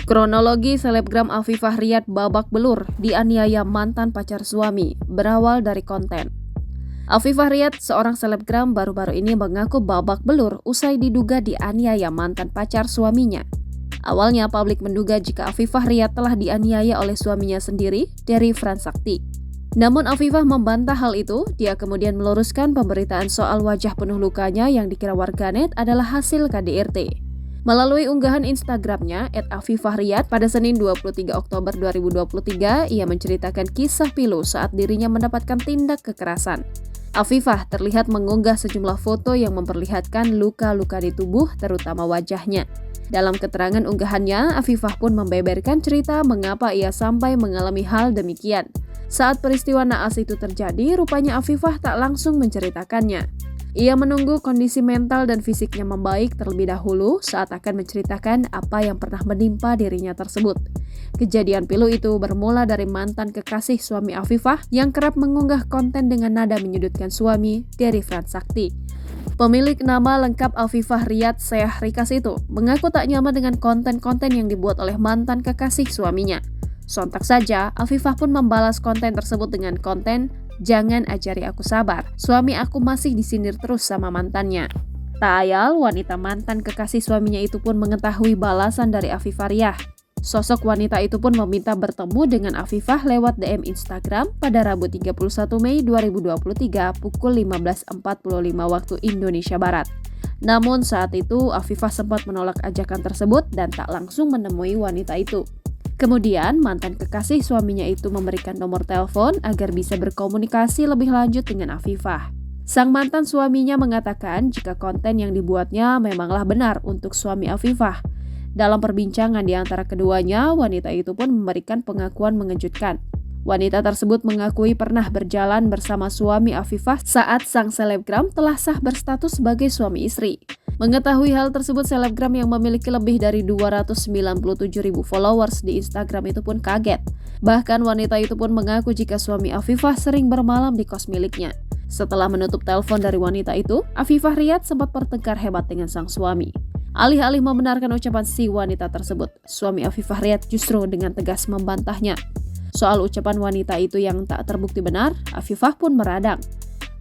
Kronologi selebgram Afifah Riyad babak belur dianiaya mantan pacar suami berawal dari konten. Afifah Riyad, seorang selebgram baru-baru ini mengaku babak belur usai diduga dianiaya mantan pacar suaminya. Awalnya publik menduga jika Afifah Riyad telah dianiaya oleh suaminya sendiri, Dery Fransakti. Namun Afifah membantah hal itu. Dia kemudian meluruskan pemberitaan soal wajah penuh lukanya yang dikira warganet adalah hasil KDRT. Melalui unggahan Instagramnya @afifah_riyad pada Senin 23 Oktober 2023, ia menceritakan kisah pilu saat dirinya mendapatkan tindak kekerasan. Afifah terlihat mengunggah sejumlah foto yang memperlihatkan luka-luka di tubuh, terutama wajahnya. Dalam keterangan unggahannya, Afifah pun membeberkan cerita mengapa ia sampai mengalami hal demikian. Saat peristiwa naas itu terjadi, rupanya Afifah tak langsung menceritakannya. Ia menunggu kondisi mental dan fisiknya membaik terlebih dahulu saat akan menceritakan apa yang pernah menimpa dirinya tersebut. Kejadian pilu itu bermula dari mantan kekasih suami Afifah yang kerap mengunggah konten dengan nada menyudutkan suami, Dery Fransakti. Pemilik nama lengkap Afifah Riyad, Sheikh Rikas itu mengaku tak nyaman dengan konten-konten yang dibuat oleh mantan kekasih suaminya. Sontak saja, Afifah pun membalas konten tersebut dengan konten "Jangan ajari aku sabar, suami aku masih disindir terus sama mantannya." Tak ayal, wanita mantan kekasih suaminya itu pun mengetahui balasan dari Afifah Riyad. Sosok wanita itu pun meminta bertemu dengan Afifah lewat DM Instagram pada Rabu 31 Mei 2023 pukul 15.45 waktu Indonesia Barat. Namun saat itu Afifah sempat menolak ajakan tersebut dan tak langsung menemui wanita itu. Kemudian, mantan kekasih suaminya itu memberikan nomor telepon agar bisa berkomunikasi lebih lanjut dengan Afifah. Sang mantan suaminya mengatakan jika konten yang dibuatnya memanglah benar untuk suami Afifah. Dalam perbincangan di antara keduanya, wanita itu pun memberikan pengakuan mengejutkan. Wanita tersebut mengakui pernah berjalan bersama suami Afifah saat sang selebgram telah sah berstatus sebagai suami istri. Mengetahui hal tersebut, selebgram yang memiliki lebih dari 297.000 followers di Instagram itu pun kaget. Bahkan wanita itu pun mengaku jika suami Afifah sering bermalam di kos miliknya. Setelah menutup telepon dari wanita itu, Afifah Riyad sempat bertengkar hebat dengan sang suami. Alih-alih membenarkan ucapan si wanita tersebut, suami Afifah Riyad justru dengan tegas membantahnya. Soal ucapan wanita itu yang tak terbukti benar, Afifah pun meradang.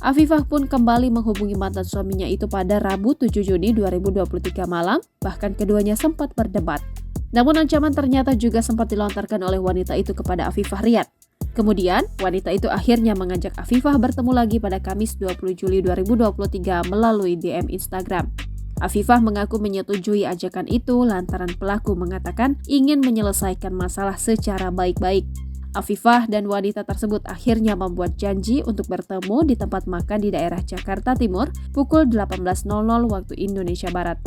Afifah pun kembali menghubungi mantan suaminya itu pada Rabu 7 Juni 2023 malam, bahkan keduanya sempat berdebat. Namun ancaman ternyata juga sempat dilontarkan oleh wanita itu kepada Afifah Riyad. Kemudian, wanita itu akhirnya mengajak Afifah bertemu lagi pada Kamis 20 Juli 2023 melalui DM Instagram. Afifah mengaku menyetujui ajakan itu lantaran pelaku mengatakan ingin menyelesaikan masalah secara baik-baik. Afifah dan wanita tersebut akhirnya membuat janji untuk bertemu di tempat makan di daerah Jakarta Timur pukul 18.00 waktu Indonesia Barat.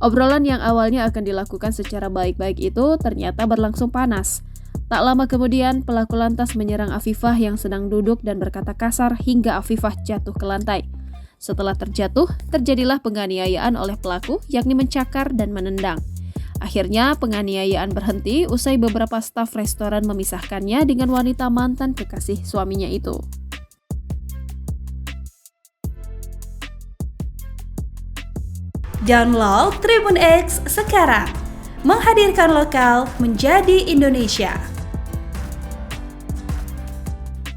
Obrolan yang awalnya akan dilakukan secara baik-baik itu ternyata berlangsung panas. Tak lama kemudian, pelaku lantas menyerang Afifah yang sedang duduk dan berkata kasar hingga Afifah jatuh ke lantai. Setelah terjatuh, terjadilah penganiayaan oleh pelaku, yakni mencakar dan menendang. Akhirnya penganiayaan berhenti usai beberapa staf restoran memisahkannya dengan wanita mantan kekasih suaminya itu. Download Tribun X sekarang, menghadirkan lokal menjadi Indonesia.